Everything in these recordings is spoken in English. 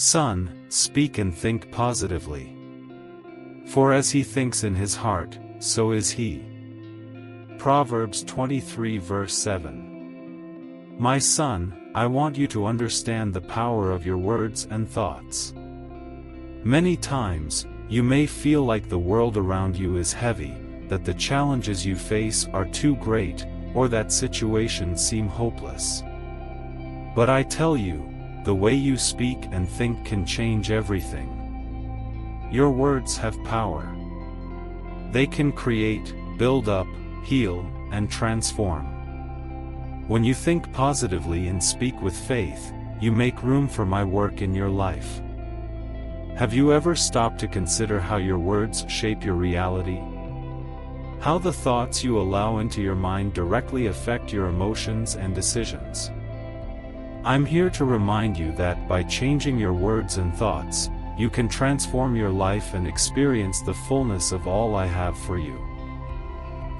Son, speak and think positively. For as he thinks in his heart, so is he. Proverbs 23 verse 7. My son, I want you to understand the power of your words and thoughts. Many times, you may feel like the world around you is heavy, that the challenges you face are too great, or that situations seem hopeless. But I tell you, the way you speak and think can change everything. Your words have power. They can create, build up, heal, and transform. When you think positively and speak with faith, you make room for my work in your life. Have you ever stopped to consider how your words shape your reality? How the thoughts you allow into your mind directly affect your emotions and decisions? I'm here to remind you that by changing your words and thoughts, you can transform your life and experience the fullness of all I have for you.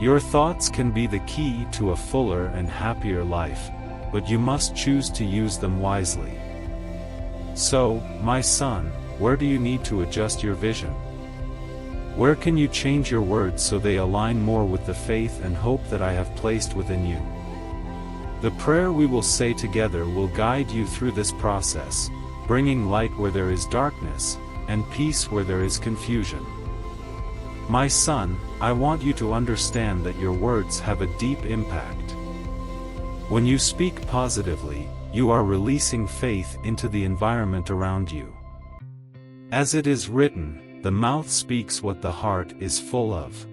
Your thoughts can be the key to a fuller and happier life, but you must choose to use them wisely. So, my son, where do you need to adjust your vision? Where can you change your words so they align more with the faith and hope that I have placed within you? The prayer we will say together will guide you through this process, bringing light where there is darkness, and peace where there is confusion. My son, I want you to understand that your words have a deep impact. When you speak positively, you are releasing faith into the environment around you. As it is written, the mouth speaks what the heart is full of.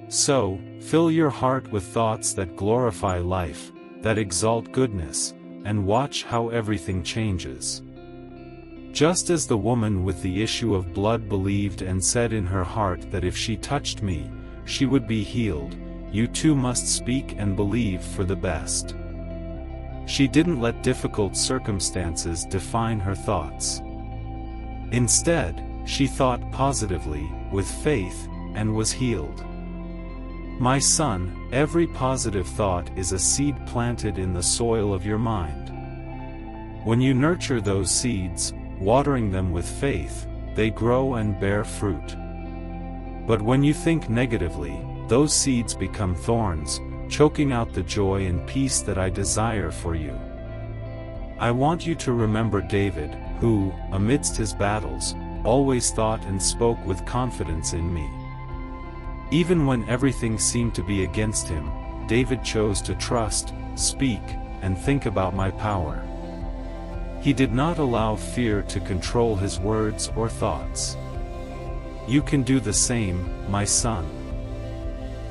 So, fill your heart with thoughts that glorify life, that exalt goodness, and watch how everything changes. Just as the woman with the issue of blood believed and said in her heart that if she touched me, she would be healed, you too must speak and believe for the best. She didn't let difficult circumstances define her thoughts. Instead, she thought positively, with faith, and was healed. My son, every positive thought is a seed planted in the soil of your mind. When you nurture those seeds, watering them with faith, they grow and bear fruit. But when you think negatively, those seeds become thorns, choking out the joy and peace that I desire for you. I want you to remember David, who, amidst his battles, always thought and spoke with confidence in me. Even when everything seemed to be against him, David chose to trust, speak, and think about my power. He did not allow fear to control his words or thoughts. You can do the same, my son.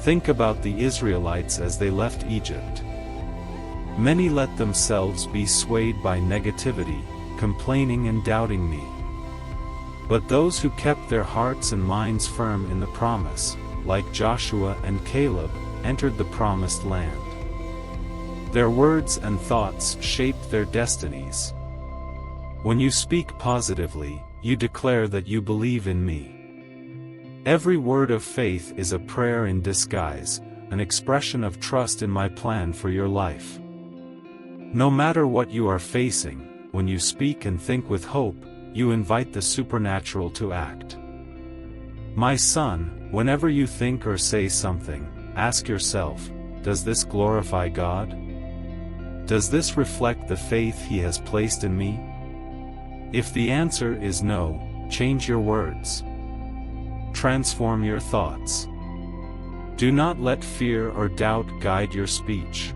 Think about the Israelites as they left Egypt. Many let themselves be swayed by negativity, complaining and doubting me. But those who kept their hearts and minds firm in the promise, like Joshua and Caleb, entered the promised land. Their words and thoughts shaped their destinies. When you speak positively, you declare that you believe in me. Every word of faith is a prayer in disguise, an expression of trust in my plan for your life. No matter what you are facing, when you speak and think with hope, you invite the supernatural to act. My son, whenever you think or say something, ask yourself, does this glorify God? Does this reflect the faith He has placed in me? If the answer is no, change your words. Transform your thoughts. Do not let fear or doubt guide your speech.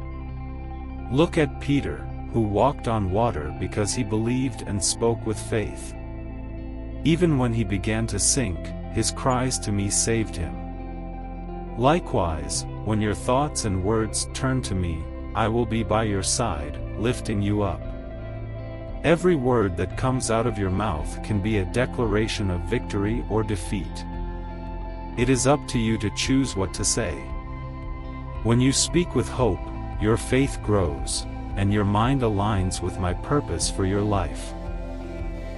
Look at Peter, who walked on water because he believed and spoke with faith. Even when he began to sink, his cries to me saved him. Likewise, when your thoughts and words turn to me, I will be by your side, lifting you up. Every word that comes out of your mouth can be a declaration of victory or defeat. It is up to you to choose what to say. When you speak with hope, your faith grows, and your mind aligns with my purpose for your life.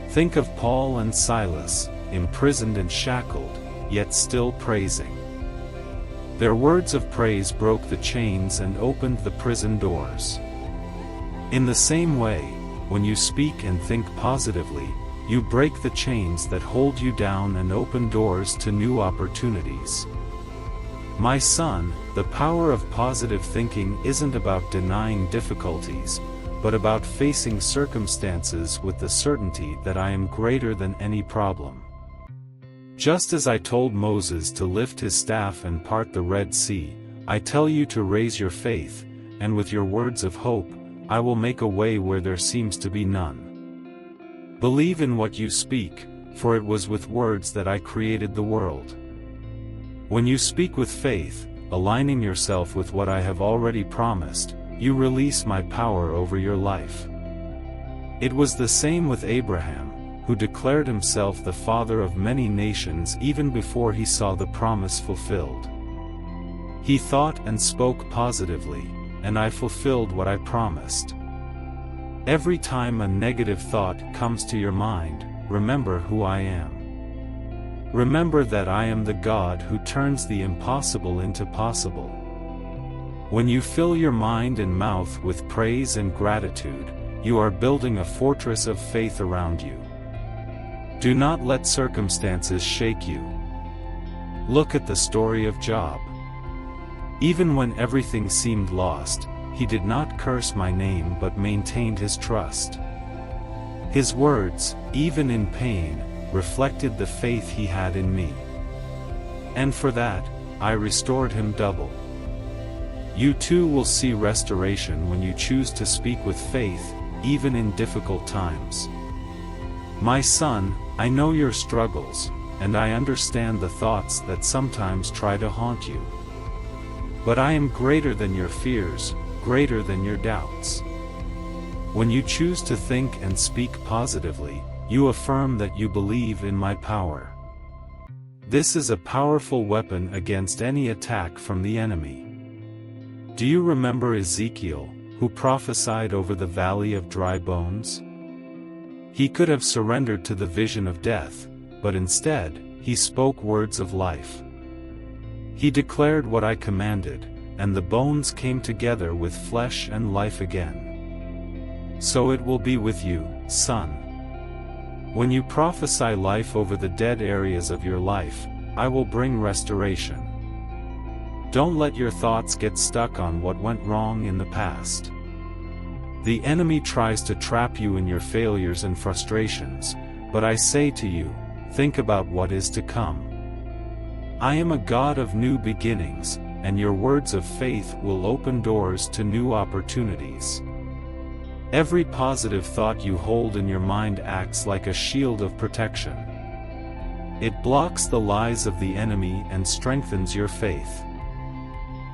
Think of Paul and Silas, imprisoned and shackled, yet still praising. Their words of praise broke the chains and opened the prison doors. In the same way, when you speak and think positively, you break the chains that hold you down and open doors to new opportunities. My son, the power of positive thinking isn't about denying difficulties, but about facing circumstances with the certainty that I am greater than any problem. Just as I told Moses to lift his staff and part the Red Sea, I tell you to raise your faith, and with your words of hope, I will make a way where there seems to be none. Believe in what you speak, for it was with words that I created the world. When you speak with faith, aligning yourself with what I have already promised, you release my power over your life. It was the same with Abraham, who declared himself the father of many nations even before he saw the promise fulfilled. He thought and spoke positively, and I fulfilled what I promised. Every time a negative thought comes to your mind, remember who I am. Remember that I am the God who turns the impossible into possible. When you fill your mind and mouth with praise and gratitude, you are building a fortress of faith around you. Do not let circumstances shake you. Look at the story of Job. Even when everything seemed lost, he did not curse my name but maintained his trust. His words, even in pain, reflected the faith he had in me. And for that, I restored him double. You too will see restoration when you choose to speak with faith, even in difficult times. My son, I know your struggles, and I understand the thoughts that sometimes try to haunt you. But I am greater than your fears, greater than your doubts. When you choose to think and speak positively, you affirm that you believe in my power. This is a powerful weapon against any attack from the enemy. Do you remember Ezekiel, who prophesied over the valley of dry bones? He could have surrendered to the vision of death, but instead, he spoke words of life. He declared what I commanded, and the bones came together with flesh and life again. So it will be with you, son. When you prophesy life over the dead areas of your life, I will bring restoration. Don't let your thoughts get stuck on what went wrong in the past. The enemy tries to trap you in your failures and frustrations, but I say to you, think about what is to come. I am a God of new beginnings, and your words of faith will open doors to new opportunities. Every positive thought you hold in your mind acts like a shield of protection. It blocks the lies of the enemy and strengthens your faith.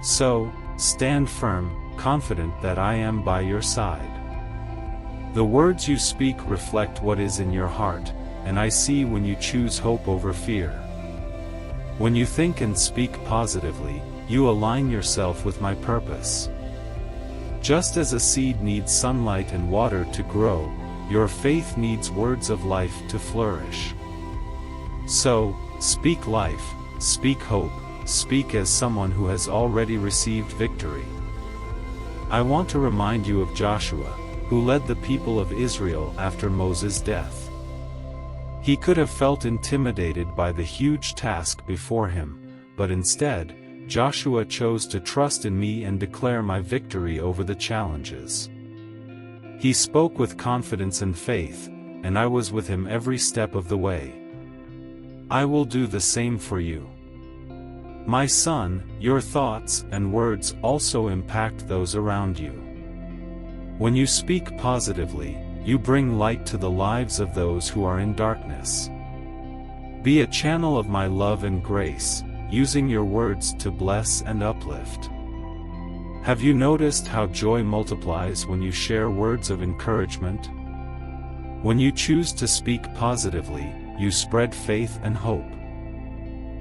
So, stand firm, confident that I am by your side. The words you speak reflect what is in your heart, and I see when you choose hope over fear. When you think and speak positively, you align yourself with my purpose. Just as a seed needs sunlight and water to grow, your faith needs words of life to flourish. So, speak life, speak hope, speak as someone who has already received victory. I want to remind you of Joshua, who led the people of Israel after Moses' death. He could have felt intimidated by the huge task before him, but instead, Joshua chose to trust in me and declare my victory over the challenges. He spoke with confidence and faith, and I was with him every step of the way. I will do the same for you. My son, your thoughts and words also impact those around you. When you speak positively, you bring light to the lives of those who are in darkness. Be a channel of my love and grace, using your words to bless and uplift. Have you noticed how joy multiplies when you share words of encouragement? When you choose to speak positively, you spread faith and hope.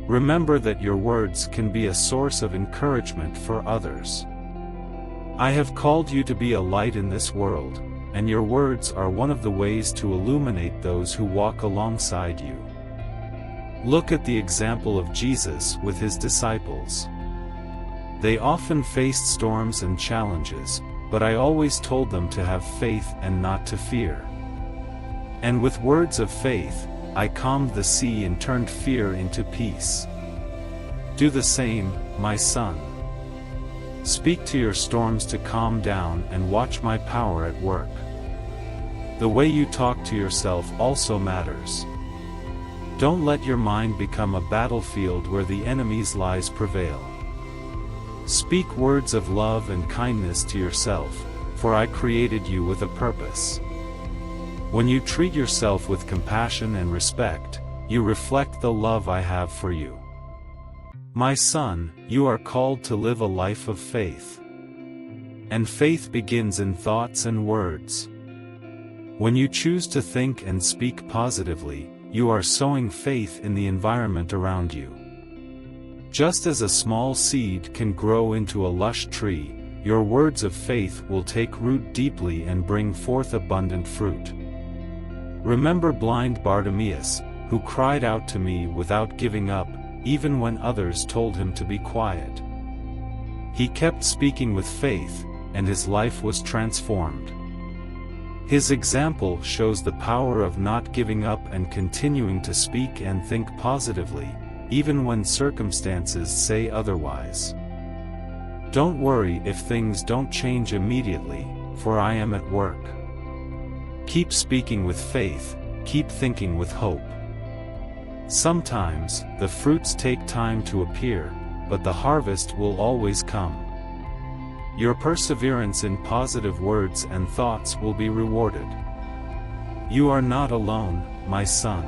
Remember that your words can be a source of encouragement for others. I have called you to be a light in this world, and your words are one of the ways to illuminate those who walk alongside you. Look at the example of Jesus with his disciples. They often faced storms and challenges, but I always told them to have faith and not to fear. And with words of faith, I calmed the sea and turned fear into peace. Do the same, my son. Speak to your storms to calm down and watch my power at work. The way you talk to yourself also matters. Don't let your mind become a battlefield where the enemy's lies prevail. Speak words of love and kindness to yourself, for I created you with a purpose. When you treat yourself with compassion and respect, you reflect the love I have for you. My son, you are called to live a life of faith. And faith begins in thoughts and words. When you choose to think and speak positively, you are sowing faith in the environment around you. Just as a small seed can grow into a lush tree, your words of faith will take root deeply and bring forth abundant fruit. Remember blind Bartimaeus, who cried out to me without giving up, even when others told him to be quiet. He kept speaking with faith, and his life was transformed. His example shows the power of not giving up and continuing to speak and think positively, even when circumstances say otherwise. Don't worry if things don't change immediately, for I am at work. Keep speaking with faith, keep thinking with hope. Sometimes, the fruits take time to appear, but the harvest will always come. Your perseverance in positive words and thoughts will be rewarded. You are not alone, my son.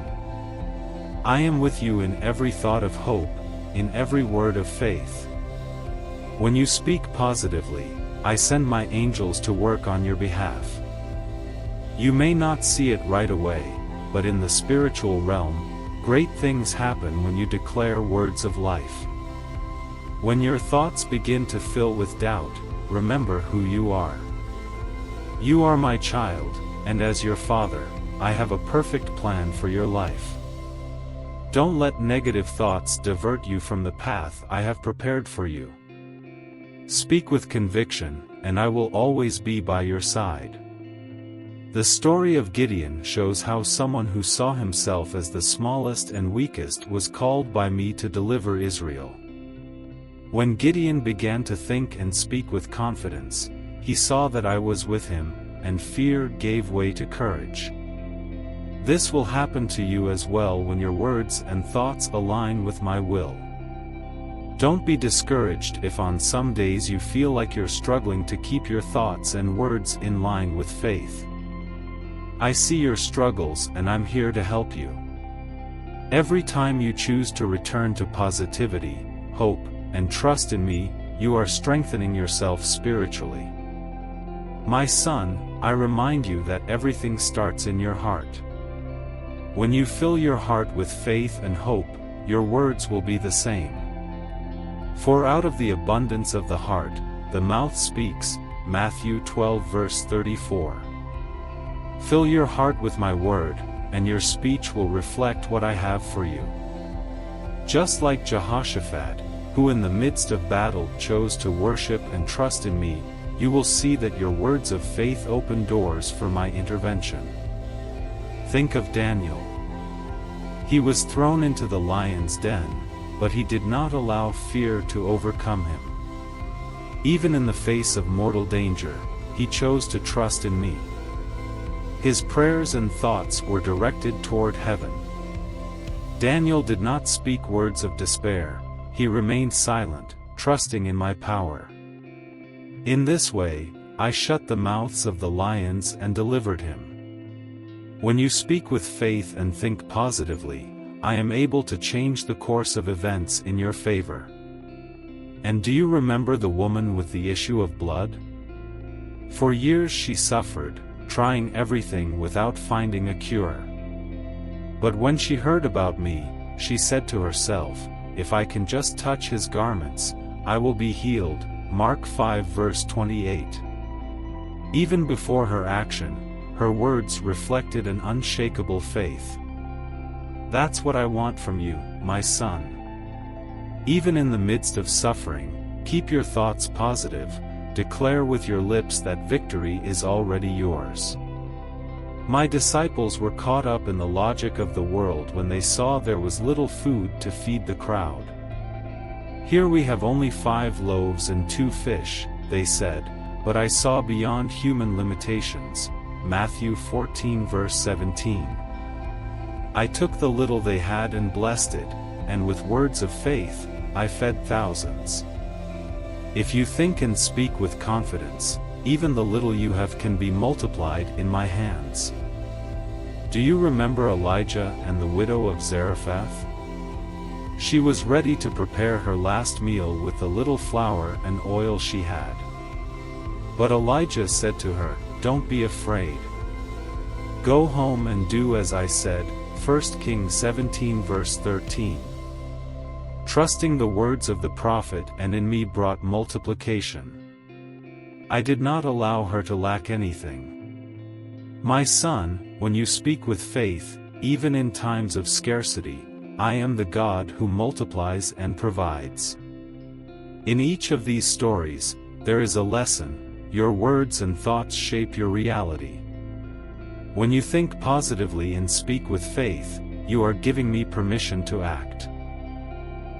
I am with you in every thought of hope, in every word of faith. When you speak positively, I send my angels to work on your behalf. You may not see it right away, but in the spiritual realm, great things happen when you declare words of life. When your thoughts begin to fill with doubt, remember who you are. You are my child, and as your father, I have a perfect plan for your life. Don't let negative thoughts divert you from the path I have prepared for you. Speak with conviction, and I will always be by your side. The story of Gideon shows how someone who saw himself as the smallest and weakest was called by me to deliver Israel. When Gideon began to think and speak with confidence, he saw that I was with him, and fear gave way to courage. This will happen to you as well when your words and thoughts align with my will. Don't be discouraged if on some days you feel like you're struggling to keep your thoughts and words in line with faith. I see your struggles and I'm here to help you. Every time you choose to return to positivity, hope, and trust in me, you are strengthening yourself spiritually. My son, I remind you that everything starts in your heart. When you fill your heart with faith and hope, your words will be the same. For out of the abundance of the heart, the mouth speaks, Matthew 12 verse 34. Fill your heart with my word, and your speech will reflect what I have for you. Just like Jehoshaphat, who in the midst of battle chose to worship and trust in me, you will see that your words of faith open doors for my intervention. Think of Daniel. He was thrown into the lion's den, but he did not allow fear to overcome him. Even in the face of mortal danger, he chose to trust in me. His prayers and thoughts were directed toward heaven. Daniel did not speak words of despair, he remained silent, trusting in my power. In this way, I shut the mouths of the lions and delivered him. When you speak with faith and think positively, I am able to change the course of events in your favor. And do you remember the woman with the issue of blood? For years she suffered, trying everything without finding a cure. But when she heard about me, she said to herself, if I can just touch his garments, I will be healed. Mark 5 verse 28. Even before her action, her words reflected an unshakable faith. That's what I want from you, my son. Even in the midst of suffering, keep your thoughts positive, declare with your lips that victory is already yours. My disciples were caught up in the logic of the world when they saw there was little food to feed the crowd. Here we have only 5 loaves and 2 fish, they said, but I saw beyond human limitations. Matthew 14 verse 17. I took the little they had and blessed it, and with words of faith, I fed thousands. If you think and speak with confidence, even the little you have can be multiplied in my hands. Do you remember Elijah and the widow of Zarephath? She was ready to prepare her last meal with the little flour and oil she had. But Elijah said to her, "Don't be afraid. Go home and do as I said." 1 Kings 17 verse 13. Trusting the words of the prophet and in me brought multiplication. I did not allow her to lack anything. My son, when you speak with faith, even in times of scarcity, I am the God who multiplies and provides. In each of these stories, there is a lesson. Your words and thoughts shape your reality. When you think positively and speak with faith, you are giving me permission to act.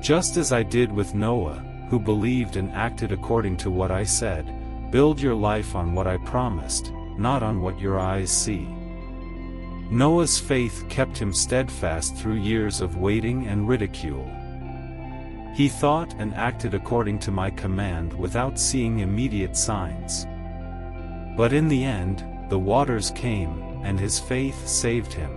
Just as I did with Noah, who believed and acted according to what I said, build your life on what I promised, not on what your eyes see. Noah's faith kept him steadfast through years of waiting and ridicule. He thought and acted according to my command without seeing immediate signs. But in the end, the waters came, and his faith saved him.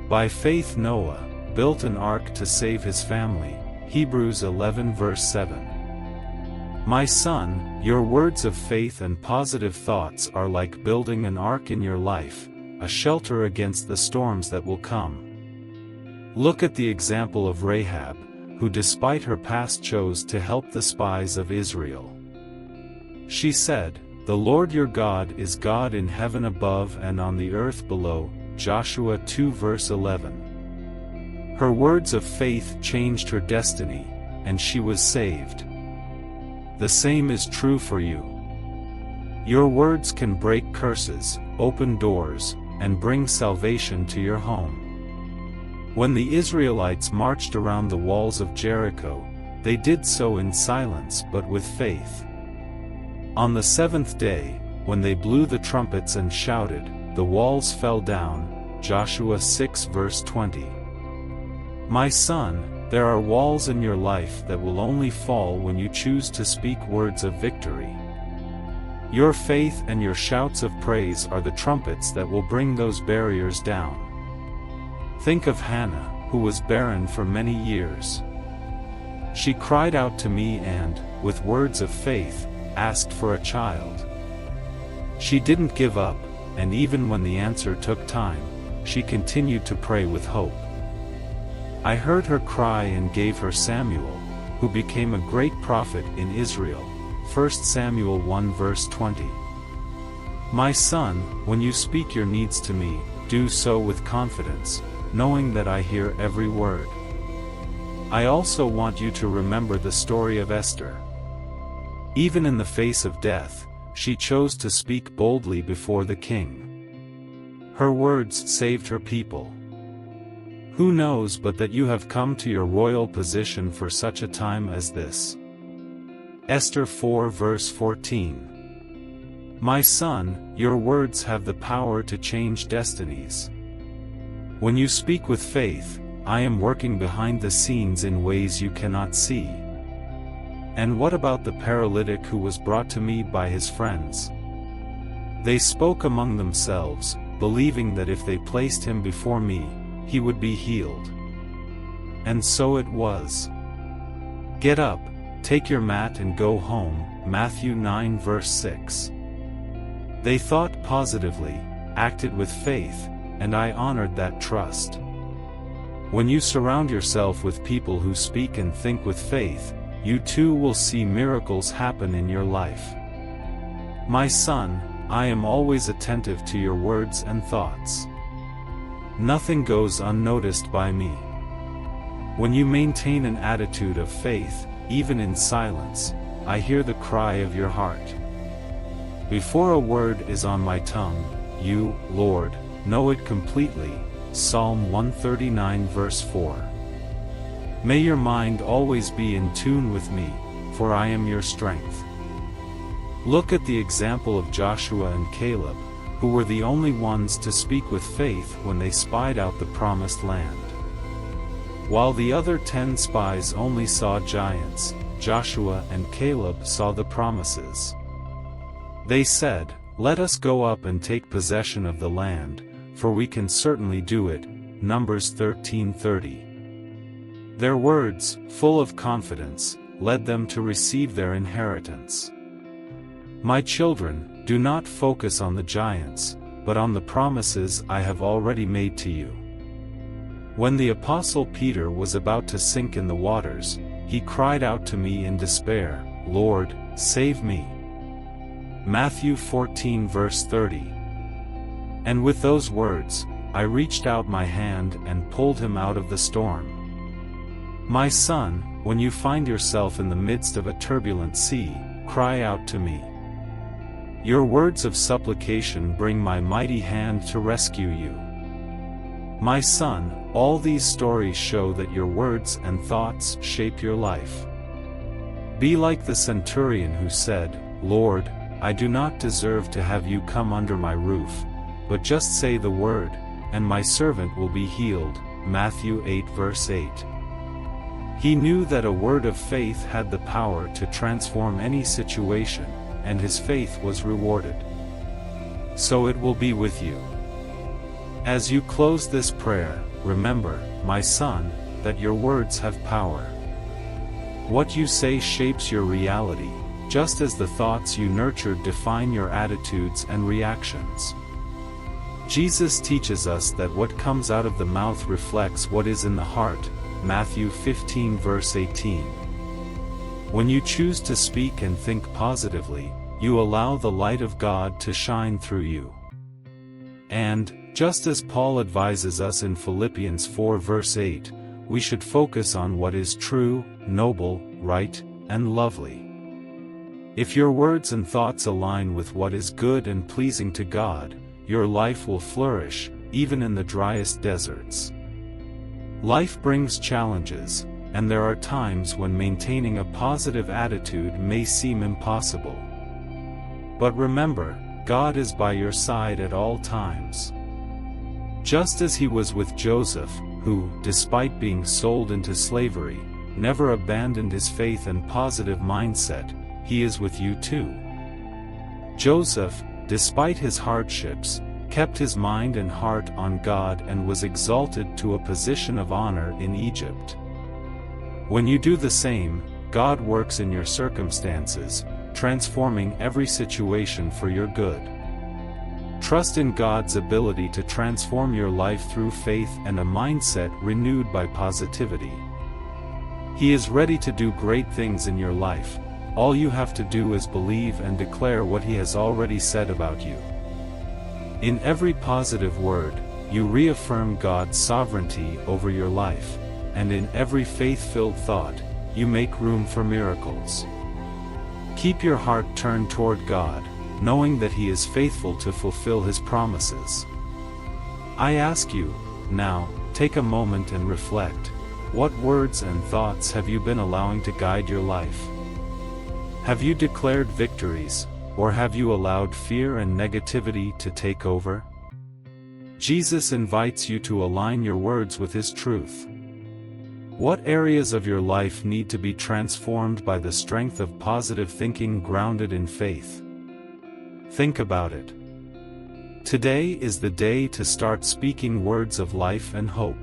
By faith Noah built an ark to save his family. Hebrews 11 verse 7. My son, your words of faith and positive thoughts are like building an ark in your life, a shelter against the storms that will come. Look at the example of Rahab, who despite her past chose to help the spies of Israel. She said, "The Lord your God is God in heaven above and on the earth below." Joshua 2 verse 11. Her words of faith changed her destiny, and she was saved. The same is true for you. Your words can break curses, open doors, and bring salvation to your home. When the Israelites marched around the walls of Jericho, they did so in silence but with faith. On the 7th day, when they blew the trumpets and shouted, the walls fell down. Joshua 6 verse 20. My son, there are walls in your life that will only fall when you choose to speak words of victory. Your faith and your shouts of praise are the trumpets that will bring those barriers down. Think of Hannah, who was barren for many years. She cried out to me and, with words of faith, asked for a child. She didn't give up, and even when the answer took time, she continued to pray with hope. I heard her cry and gave her Samuel, who became a great prophet in Israel. 1 Samuel 1 verse 20. My son, when you speak your needs to me, do so with confidence, knowing that I hear every word. I also want you to remember the story of Esther. Even in the face of death, she chose to speak boldly before the king. Her words saved her people. Who knows but that you have come to your royal position for such a time as this? Esther 4 verse 14. My son, your words have the power to change destinies. When you speak with faith, I am working behind the scenes in ways you cannot see. And what about the paralytic who was brought to me by his friends? They spoke among themselves, believing that if they placed him before me, he would be healed. And so it was. Get up, take your mat and go home. Matthew 9 verse 6. They thought positively, acted with faith, and I honored that trust. When you surround yourself with people who speak and think with faith, you too will see miracles happen in your life. My son, I am always attentive to your words and thoughts. Nothing goes unnoticed by me. When you maintain an attitude of faith, even in silence, I hear the cry of your heart. Before a word is on my tongue, you, Lord, know it completely. Psalm 139 verse 4. May your mind always be in tune with me, for I am your strength. Look at the example of Joshua and Caleb, who were the only ones to speak with faith when they spied out the promised land. While the other 10 spies only saw giants, Joshua and Caleb saw the promises. They said, "Let us go up and take possession of the land, for we can certainly do it." Numbers 13:30. Their words, full of confidence, led them to receive their inheritance. My children, do not focus on the giants, but on the promises I have already made to you. When the Apostle Peter was about to sink in the waters, he cried out to me in despair, "Lord, save me." Matthew 14 verse 30. And with those words, I reached out my hand and pulled him out of the storm. My son, when you find yourself in the midst of a turbulent sea, cry out to me. Your words of supplication bring my mighty hand to rescue you. My son, all these stories show that your words and thoughts shape your life. Be like the centurion who said, "Lord, I do not deserve to have you come under my roof, but just say the word, and my servant will be healed." Matthew 8 verse 8. He knew that a word of faith had the power to transform any situation, and his faith was rewarded. So it will be with you. As you close this prayer, remember, my son, that your words have power. What you say shapes your reality, just as the thoughts you nurture define your attitudes and reactions. Jesus teaches us that what comes out of the mouth reflects what is in the heart, Matthew 15 verse 18. When you choose to speak and think positively, you allow the light of God to shine through you. And, just as Paul advises us in Philippians 4 verse 8, we should focus on what is true, noble, right, and lovely. If your words and thoughts align with what is good and pleasing to God, your life will flourish, even in the driest deserts. Life brings challenges, and there are times when maintaining a positive attitude may seem impossible. But remember, God is by your side at all times. Just as he was with Joseph, who, despite being sold into slavery, never abandoned his faith and positive mindset, he is with you too. Joseph, despite his hardships, kept his mind and heart on God and was exalted to a position of honor in Egypt. When you do the same, God works in your circumstances, transforming every situation for your good. Trust in God's ability to transform your life through faith and a mindset renewed by positivity. He is ready to do great things in your life. All you have to do is believe and declare what he has already said about you. In every positive word, you reaffirm God's sovereignty over your life, and in every faith-filled thought, you make room for miracles. Keep your heart turned toward God, knowing that he is faithful to fulfill his promises. I ask you, now, take a moment and reflect. What words and thoughts have you been allowing to guide your life? Have you declared victories, or have you allowed fear and negativity to take over? Jesus invites you to align your words with his truth. What areas of your life need to be transformed by the strength of positive thinking grounded in faith? Think about it. Today is the day to start speaking words of life and hope.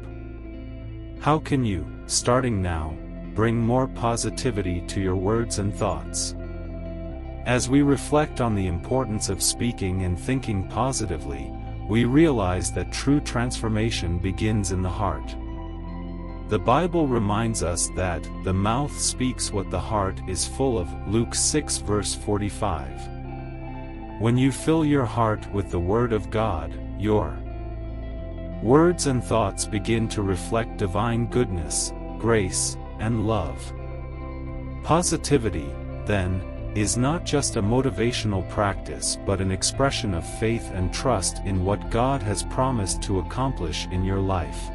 How can you, starting now, bring more positivity to your words and thoughts? As we reflect on the importance of speaking and thinking positively, we realize that true transformation begins in the heart. The Bible reminds us that the mouth speaks what the heart is full of, Luke 6 verse 45. When you fill your heart with the Word of God, your words and thoughts begin to reflect divine goodness, grace, and love. Positivity, then, is not just a motivational practice but an expression of faith and trust in what God has promised to accomplish in your life.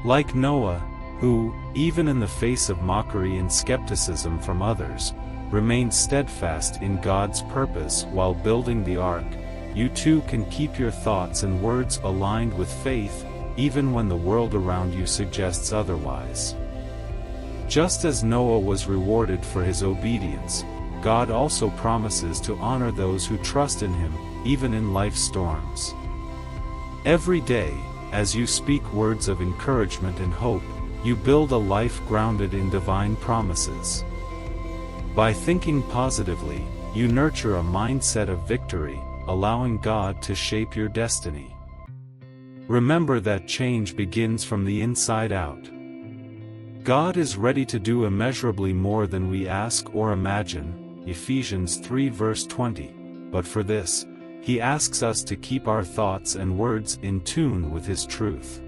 Like Noah, who, even in the face of mockery and skepticism from others, remained steadfast in God's purpose while building the ark, you too can keep your thoughts and words aligned with faith, even when the world around you suggests otherwise. Just as Noah was rewarded for his obedience, God also promises to honor those who trust in Him, even in life's storms. Every day, as you speak words of encouragement and hope, you build a life grounded in divine promises. By thinking positively, you nurture a mindset of victory, allowing God to shape your destiny. Remember that change begins from the inside out. God is ready to do immeasurably more than we ask or imagine, Ephesians 3 verse 20, but for this, He asks us to keep our thoughts and words in tune with His truth.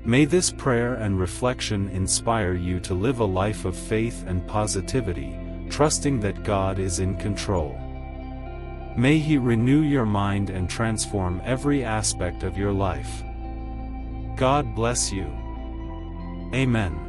May this prayer and reflection inspire you to live a life of faith and positivity, trusting that God is in control. May He renew your mind and transform every aspect of your life. God bless you. Amen.